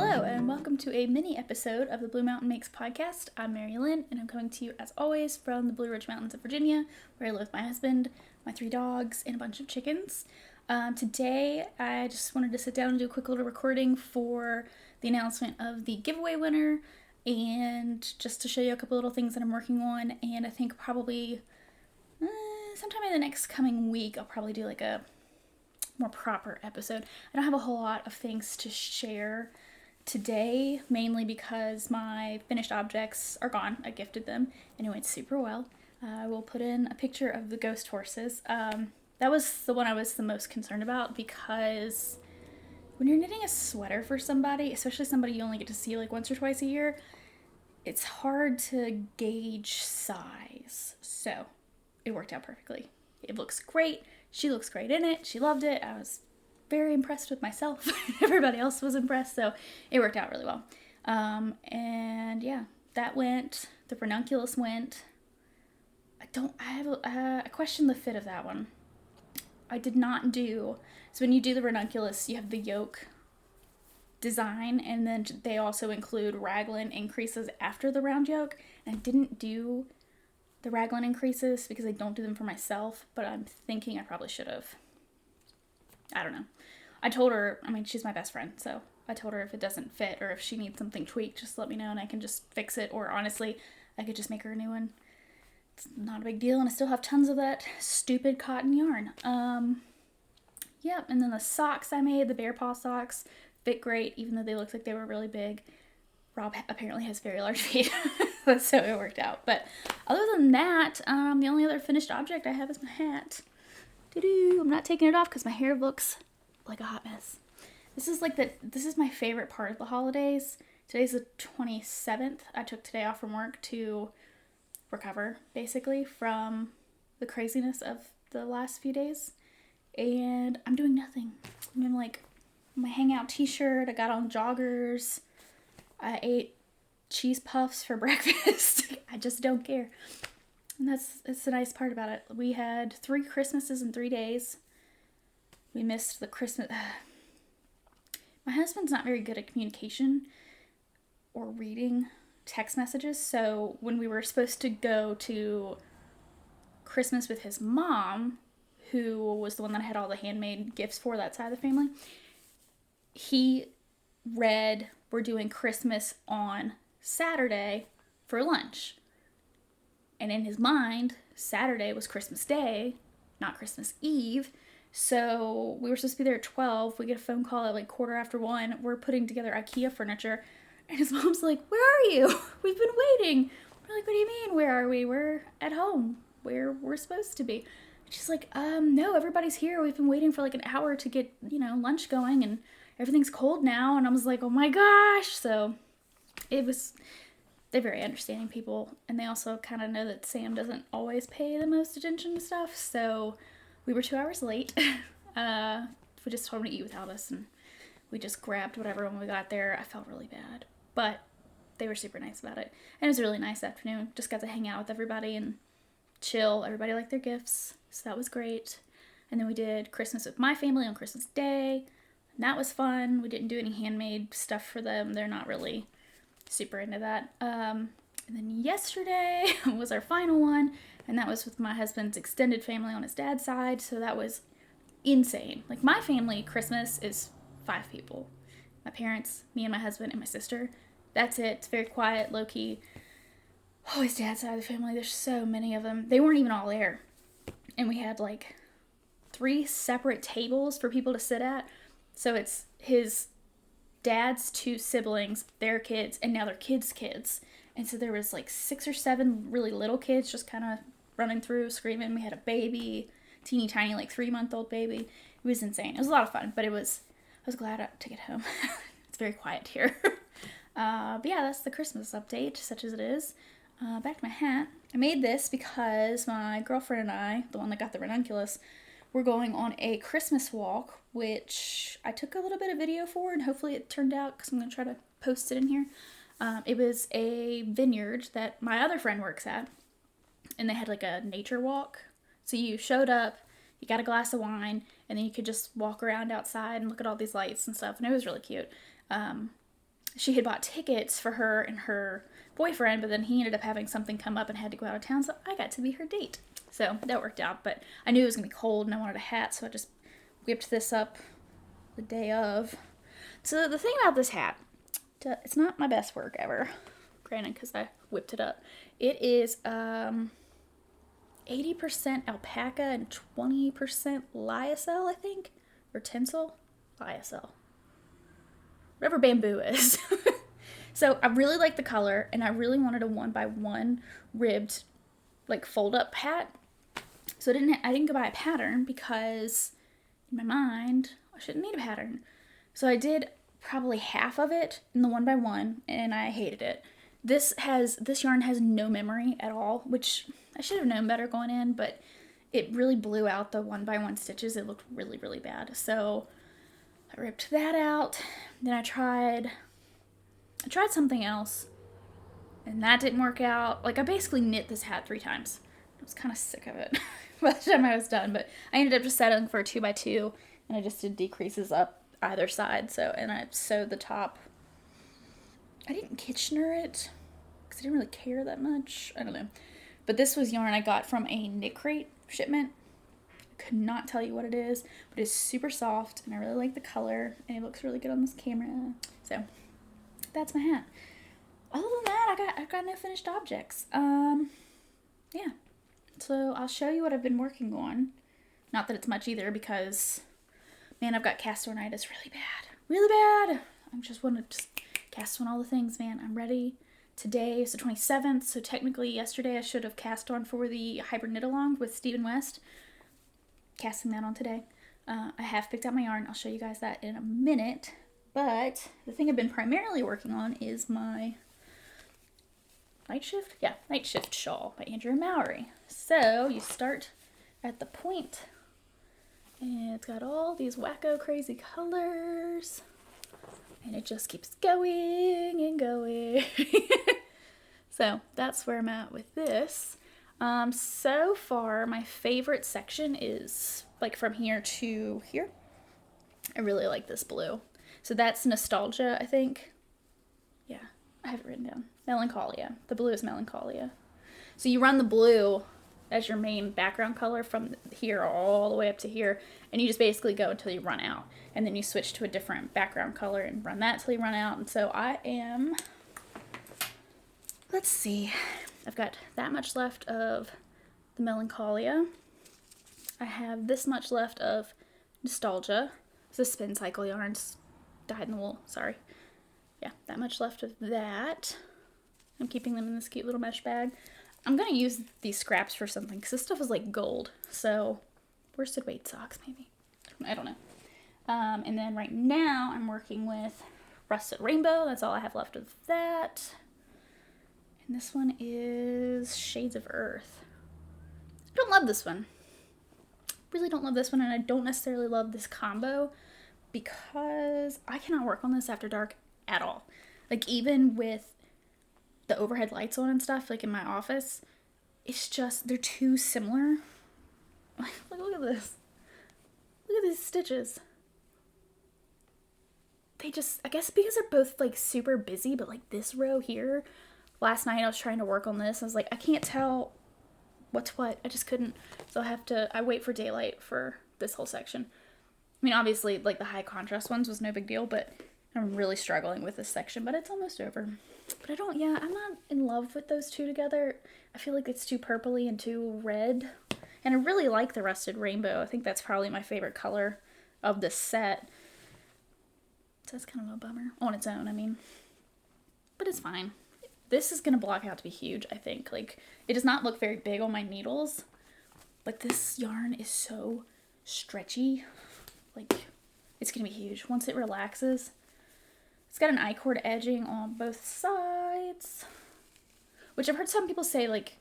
Hello, and welcome to a mini episode of the Blue Mountain Makes podcast. I'm Mary Lynn, and I'm coming to you, as always, from the Blue Ridge Mountains of Virginia, where I live with my husband, my 3 dogs, and a bunch of chickens. Today, I just wanted to sit down and do a quick little recording for the announcement of the giveaway winner, and just to show you a couple little things that I'm working on, and I think probably sometime in the next coming week, I'll probably do like a more proper episode. I don't have a whole lot of things to share today, mainly because my finished objects are gone. I gifted them and it went super well. I will put in a picture of the ghost horses. That was the one I was the most concerned about, because when you're knitting a sweater for somebody, especially somebody you only get to see like once or twice a year, it's hard to gauge size. So it worked out perfectly. It looks great. She looks great in it. She loved it. I was very impressed with myself. Everybody else was impressed, so it worked out really well. And yeah, that went. The ranunculus went. I question the fit of that one. I did not do, so when you do the ranunculus, you have the yoke design, and then they also include raglan increases after the round yoke, and I didn't do the raglan increases because I don't do them for myself, but I'm thinking I probably should have. I don't know. I told her, she's my best friend, so I told her if it doesn't fit or if she needs something tweaked, just let me know and I can just fix it, or honestly, I could just make her a new one. It's not a big deal, and I still have tons of that stupid cotton yarn. Yep, and then the socks I made, the bear paw socks, fit great, even though they looked like they were really big. Rob apparently has very large feet, so it worked out. But other than that, the only other finished object I have is my hat. I'm not taking it off because my hair looks like a hot mess. This is my favorite part of the holidays. Today's the 27th. I took today off from work to recover, basically, from the craziness of the last few days. And I'm doing nothing. I'm in like my hangout t-shirt. I got on joggers. I ate cheese puffs for breakfast. I just don't care. And that's the nice part about it. We had 3 Christmases in 3 days. We missed the Christmas. My husband's not very good at communication or reading text messages. So when we were supposed to go to Christmas with his mom, who was the one that I had all the handmade gifts for that side of the family, he read, we're doing Christmas on Saturday for lunch. And in his mind, Saturday was Christmas Day, not Christmas Eve. So we were supposed to be there at 12. We get a phone call at like 1:15. We're putting together IKEA furniture. And his mom's like, "Where are you? We've been waiting." We're like, "What do you mean, where are we? We're at home, where we're supposed to be." And she's like, "No, everybody's here. We've been waiting for like an hour to get, lunch going, and everything's cold now." And I was like, "Oh my gosh." So they're very understanding people, and they also kind of know that Sam doesn't always pay the most attention to stuff. So we were 2 hours late. We just told him to eat without us, and we just grabbed whatever when we got there. I felt really bad, but they were super nice about it. And it was a really nice afternoon. Just got to hang out with everybody and chill. Everybody liked their gifts, so that was great. And then we did Christmas with my family on Christmas Day, and that was fun. We didn't do any handmade stuff for them. They're not really super into that. And then yesterday was our final one, and that was with my husband's extended family on his dad's side, so that was insane. Like, my family Christmas is 5 people. My parents, me and my husband, and my sister. That's it. It's very quiet, low-key. Oh, his dad's side of the family, there's so many of them. They weren't even all there. And we had like 3 separate tables for people to sit at. So it's his dad's 2 siblings, their kids, and now their kids' kids. And so there was like 6 or 7 really little kids just kind of running through, screaming. We had a baby, teeny tiny, like 3-month-old baby. It was insane. It was a lot of fun, but I was glad to get home. It's very quiet here. But yeah, that's the Christmas update, such as it is. Back to my hat. I made this because my girlfriend and I, the one that got the ranunculus, we're going on a Christmas walk, which I took a little bit of video for, and hopefully it turned out, because I'm going to try to post it in here. It was a vineyard that my other friend works at, and they had like a nature walk. So you showed up, you got a glass of wine, and then you could just walk around outside and look at all these lights and stuff, and it was really cute. she had bought tickets for her and her boyfriend, but then he ended up having something come up and had to go out of town, so I got to be her date. So that worked out, but I knew it was going to be cold and I wanted a hat, so I just whipped this up the day of. So the thing about this hat, it's not my best work ever, granted, because I whipped it up. It is 80% alpaca and 20% lyocell, I think, or tinsel, lyocell, whatever bamboo is. So I really like the color, and I really wanted a 1x1 ribbed, like, fold-up hat. So I didn't go buy a pattern because in my mind I shouldn't need a pattern. So I did probably half of it in the 1x1, and I hated it. This yarn has no memory at all, which I should have known better going in, but it really blew out the 1x1 stitches. It looked really, really bad. So I ripped that out. Then I tried something else, and that didn't work out. Like, I basically knit this hat 3 times. I was kind of sick of it by the time I was done, but I ended up just settling for a 2x2, and I just did decreases up either side. So, and I sewed the top. I didn't Kitchener it because I didn't really care that much. I don't know. But this was yarn I got from a Knit Crate shipment. I could not tell you what it is, but it's super soft, and I really like the color, and it looks really good on this camera. So that's my hat. Other than that, I got no finished objects. Yeah. So I'll show you what I've been working on. Not that it's much either, because, man, I've got cast-on-itis really bad. Really bad! I just want to cast on all the things, man. I'm ready. Today is the 27th, so technically yesterday I should have cast on for the hybrid knit along with Stephen West. Casting that on today. I have picked out my yarn. I'll show you guys that in a minute. But the thing I've been primarily working on is my Nightshift? Yeah, Nightshift shawl by Andrea Mowry. So you start at the point, and it's got all these wacko crazy colors, and it just keeps going and going. So that's where I'm at with this. So far, my favorite section is like from here to here. I really like this blue. So that's Nostalgia, I think. Yeah, I have it written down. Melancholia. The blue is Melancholia. So you run the blue as your main background color from here all the way up to here, and you just basically go until you run out. And then you switch to a different background color and run that till you run out. And so I am, let's see, I've got that much left of the Melancholia. I have this much left of Nostalgia. It's a spin cycle yarns. Dyed in the wool, sorry. Yeah, that much left of that. I'm keeping them in this cute little mesh bag. I'm gonna use these scraps for something, because this stuff is like gold. So, worsted weight socks, maybe. I don't know. And then right now, I'm working with Rusted Rainbow. That's all I have left of that. And this one is Shades of Earth. I don't love this one. Really don't love this one, and I don't necessarily love this combo, because I cannot work on this after dark at all. Like, even with the overhead lights on and stuff, like in my office, it's just, they're too similar. Like, look at this. Look at these stitches. They just, I guess because they're both like super busy, but like this row here, last night I was trying to work on this. I was like, I can't tell what's what. I just couldn't. So I wait for daylight for this whole section. I mean, obviously, like, the high contrast ones was no big deal, but I'm really struggling with this section, but it's almost over. But I'm not in love with those two together. I feel like it's too purpley and too red. And I really like the Rusted Rainbow. I think that's probably my favorite color of this set. So that's kind of a bummer. On its own, I mean. But it's fine. This is going to block out to be huge, I think. Like, it does not look very big on my needles. But this yarn is so stretchy. Like, it's going to be huge. Once it relaxes. It's got an I-cord edging on both sides. Which I've heard some people say, like,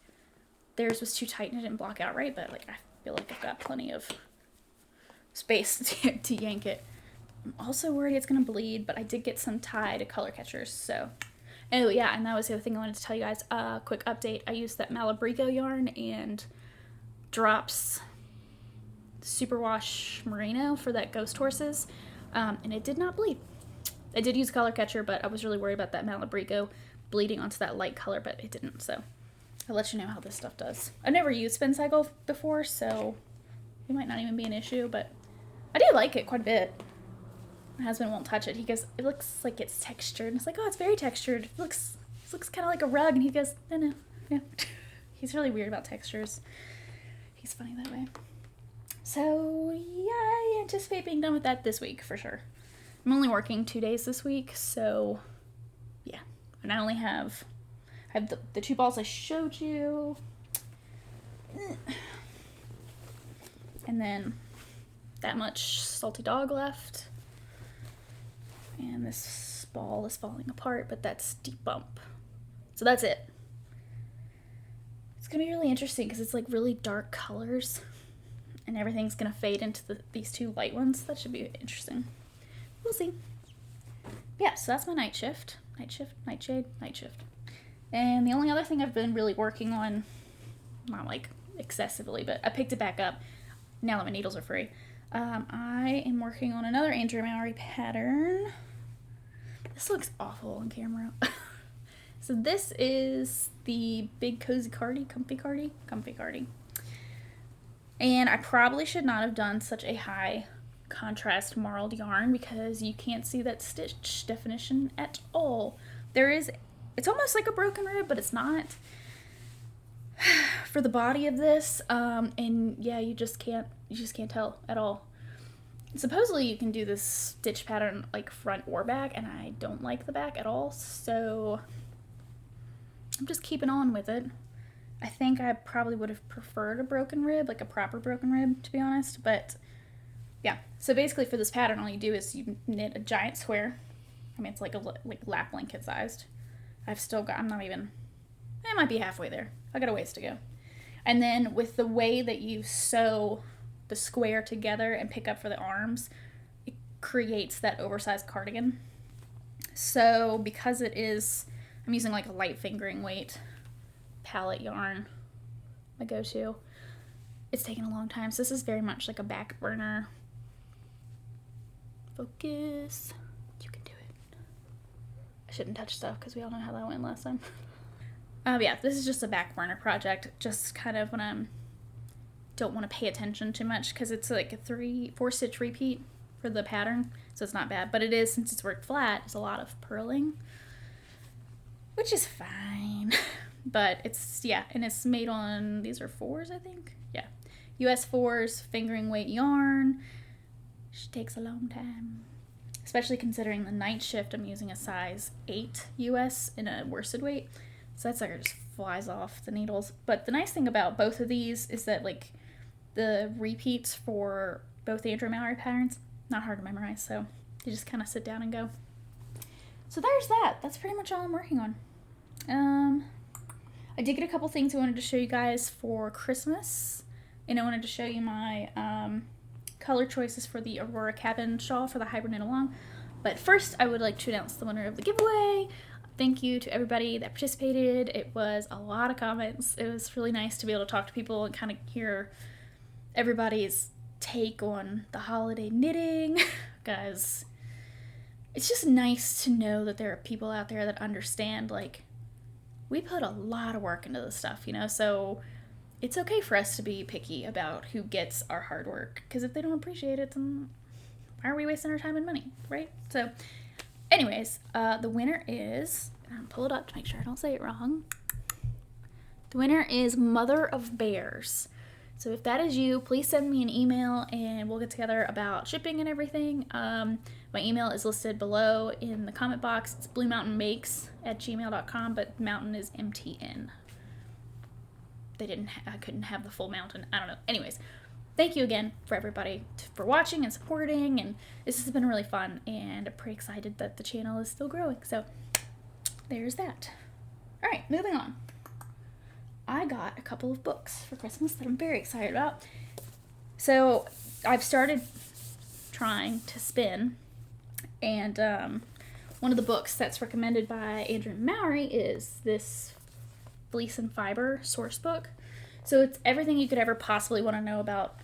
theirs was too tight and it didn't block out right. But, like, I feel like I've got plenty of space to yank it. I'm also worried it's going to bleed. But I did get some Tide color catchers. So, oh, yeah. And that was the other thing I wanted to tell you guys. Quick update. I used that Malabrigo yarn and Drops Superwash Merino for that Ghost Horses. And it did not bleed. I did use color catcher, but I was really worried about that Malabrigo bleeding onto that light color, but it didn't, so I'll let you know how this stuff does. I've never used Spin Cycle before, so it might not even be an issue, but I do like it quite a bit. My husband won't touch it. He goes, it looks like it's textured. And it's like, oh, it's very textured. It looks kind of like a rug. And he goes, no. Yeah. He's really weird about textures. He's funny that way. So, yeah, I anticipate being done with that this week for sure. I'm only working 2 days this week, so yeah. And I have the 2 balls I showed you. And then that much Salty Dog left. And this ball is falling apart, but that's Deep Bump. So that's it. It's going to be really interesting because it's like really dark colors. And everything's going to fade into these 2 light ones. That should be interesting. We'll see. Yeah, so that's my night shift. Night shift, nightshade, night shift. And the only other thing I've been really working on, not like excessively, but I picked it back up now that my needles are free. I am working on another Andrea Mowry pattern. This looks awful on camera. So this is the Big Cozy Cardi, Comfy Cardi. And I probably should not have done such a high contrast marled yarn because you can't see that stitch definition at all. It's almost like a broken rib, but it's not. For the body of this, and yeah, you just can't tell at all. Supposedly you can do this stitch pattern like front or back, and I don't like the back at all, so I'm just keeping on with it. I think I probably would have preferred a broken rib, like a proper broken rib, to be honest, but yeah. So basically for this pattern, all you do is you knit a giant square. I mean, it's like lap blanket sized. I might be halfway there. I got a ways to go. And then with the way that you sew the square together and pick up for the arms, it creates that oversized cardigan. So because I'm using like a light fingering weight palette yarn, my go-to. It's taken a long time, so this is very much like a back burner. Focus. You can do it. I shouldn't touch stuff because we all know how that went last time. Yeah, this is just a back burner project, just kind of when I don't want to pay attention too much because it's like a 4 stitch repeat for the pattern, so it's not bad. But it is, since it's worked flat, it's a lot of purling, which is fine. But it's, yeah, and it's made on, these are 4s, I think. Yeah, US 4s, fingering weight yarn, which takes a long time. Especially considering the Nightshift, I'm using a size 8 US in a worsted weight. So that sucker just flies off the needles. But the nice thing about both of these is that, like, the repeats for both the Andrea Mowry patterns, not hard to memorize, so you just kind of sit down and go. So there's that. That's pretty much all I'm working on. I did get a couple things I wanted to show you guys for Christmas. And I wanted to show you my color choices for the Aurora cabin shawl for the hybrid knit along. But first, I would like to announce the winner of the giveaway. Thank you to everybody that participated. It was a lot of comments. It was really nice to be able to talk to people and kind of hear everybody's take on the holiday knitting. Guys, it's just nice to know that there are people out there that understand, like, we put a lot of work into this stuff, you know, so it's okay for us to be picky about who gets our hard work, because if they don't appreciate it, then why are we wasting our time and money, right? So anyways, the winner is, I'll pull it up to make sure I don't say it wrong. The winner is Mother of Bears. So if that is you, please send me an email and we'll get together about shipping and everything. My email is listed below in the comment box. It's bluemountainmakes@gmail.com, but mountain is MTN. I couldn't have the full mountain. I don't know. Anyways, thank you again for everybody for watching and supporting, and this has been really fun, and I'm pretty excited that the channel is still growing. So there's that. All right, moving on. I got a couple of books for Christmas that I'm very excited about. So I've started trying to spin, and one of the books that's recommended by Andrea Mowry is this Fleece and Fiber source book. So it's everything you could ever possibly want to know about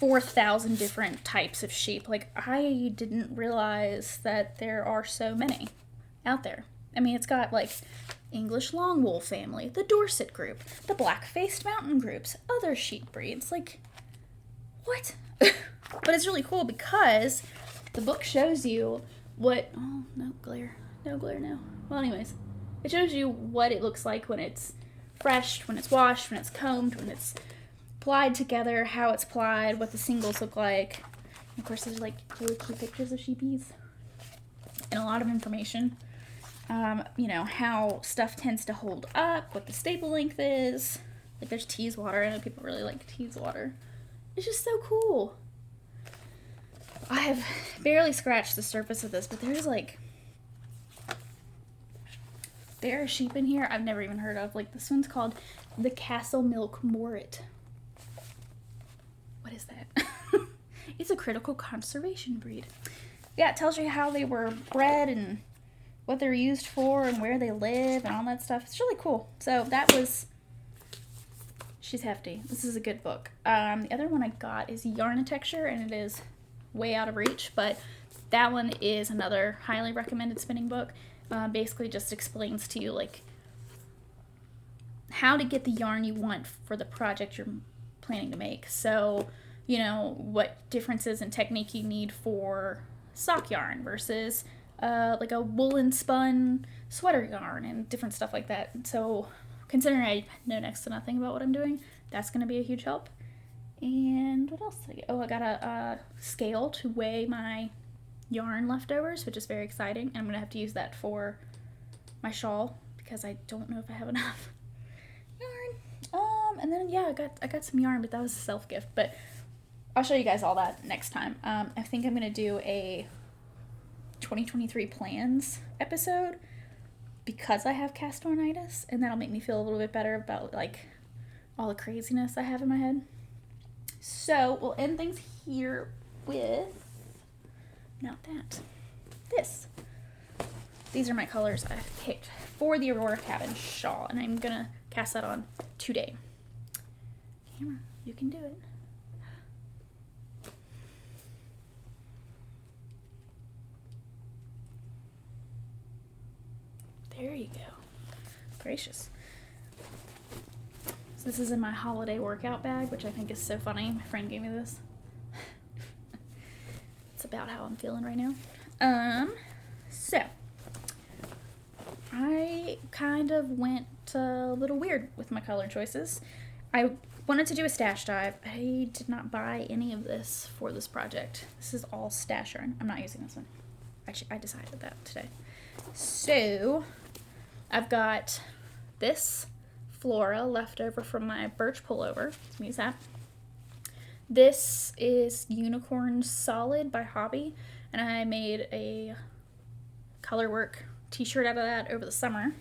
4,000 different types of sheep. Like, I didn't realize that there are so many out there. I mean, it's got like English long wool family, the Dorset group, the black-faced mountain groups, other sheep breeds. Like, what? But it's really cool because the book shows you what, oh, no glare, no. Well, anyways, it shows you what it looks like when it's fresh, when it's washed, when it's combed, when it's plied together, how it's plied, what the singles look like. And of course, there's like really cute pictures of sheepies and a lot of information. You know, how stuff tends to hold up, what the staple length is. Like, there's Teeswater. I know people really like Teeswater. It's just so cool. I have barely scratched the surface of this, but there's like, there are sheep in here I've never even heard of. Like, this one's called the Castle Milk Morit. What is that? It's a critical conservation breed. Yeah, it tells you how they were bred and what they're used for and where they live and all that stuff. It's really cool. So that was, she's hefty. This is a good book. The other one I got is Yarnitecture, and it is way out of reach, but that one is another highly recommended spinning book. Basically just explains to you like how to get the yarn you want for the project you're planning to make. So, you know, what differences in technique you need for sock yarn versus like a woolen spun sweater yarn and different stuff like that. So considering I know next to nothing about what I'm doing, that's going to be a huge help. And what else did I get? Oh, I got a scale to weigh my yarn leftovers, which is very exciting. And I'm going to have to use that for my shawl because I don't know if I have enough yarn. And then, yeah, I got some yarn, but that was a self-gift. But I'll show you guys all that next time. I think I'm going to do a 2023 plans episode because I have castornitis, and that'll make me feel a little bit better about like all the craziness I have in my head. So we'll end things here with this. These are my colors I picked for the Aurora Cabin shawl, and I'm gonna cast that on today. Camera, you can do it. There you go. Gracious. So this is in my holiday workout bag, which I think is so funny. My friend gave me this. It's about how I'm feeling right now. So I kind of went a little weird with my color choices. I wanted to do a stash dive. I did not buy any of this for this project. This is all stash yarn. I'm not using this one. Actually, I decided that today. So I've got this Flora left over from my birch pullover. Let me use that. This is Unicorn Solid by Hobby, and I made a colorwork t-shirt out of that over the summer.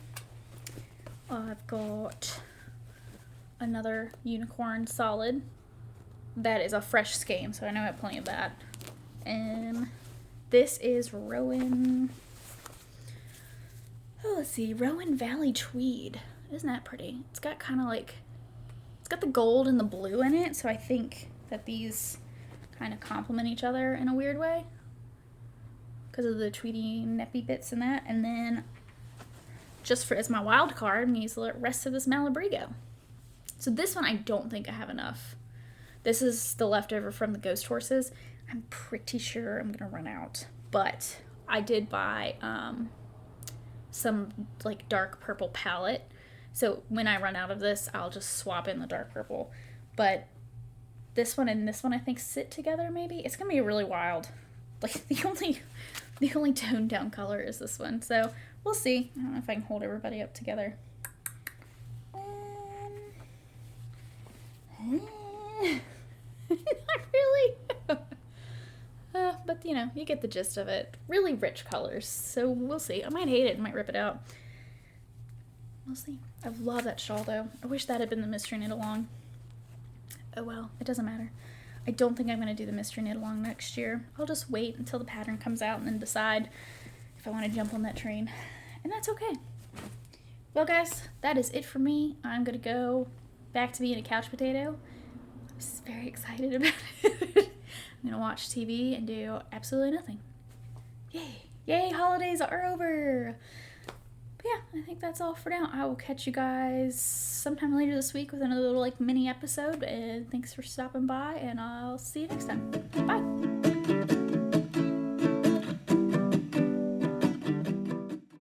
I've got another Unicorn Solid that is a fresh skein, so I know I have plenty of that. And this is Rowan, Rowan Valley Tweed. Isn't that pretty? It's got kind of like, it's got the gold and the blue in it, so I think that these kind of complement each other in a weird way because of the tweedy neppy bits in that. And then just for as my wild card, I'm going to use the rest of this Malabrigo. So this one I don't think I have enough. This is the leftover from the Ghost Horses. I'm pretty sure I'm going to run out, but I did buy some like dark purple palette. So when I run out of this, I'll just swap in the dark purple. But this one and this one I think sit together maybe. It's gonna be really wild. Like the only toned down color is this one. So we'll see. I don't know if I can hold everybody up together. Not really. But you know, you get the gist of it. Really rich colors. So we'll see. I might hate it. I might rip it out. We'll see. I love that shawl though. I wish that had been the mystery knit along. Oh well, it doesn't matter. I don't think I'm going to do the mystery knit along next year. I'll just wait until the pattern comes out and then decide if I want to jump on that train. And that's okay. Well guys, that is it for me. I'm going to go back to being a couch potato. just very excited about it. I'm gonna watch TV and do absolutely nothing. Yay! Yay! Holidays are over. But yeah, I think that's all for now. I will catch you guys sometime later this week with another little like mini episode. And thanks for stopping by, and I'll see you next time. Bye.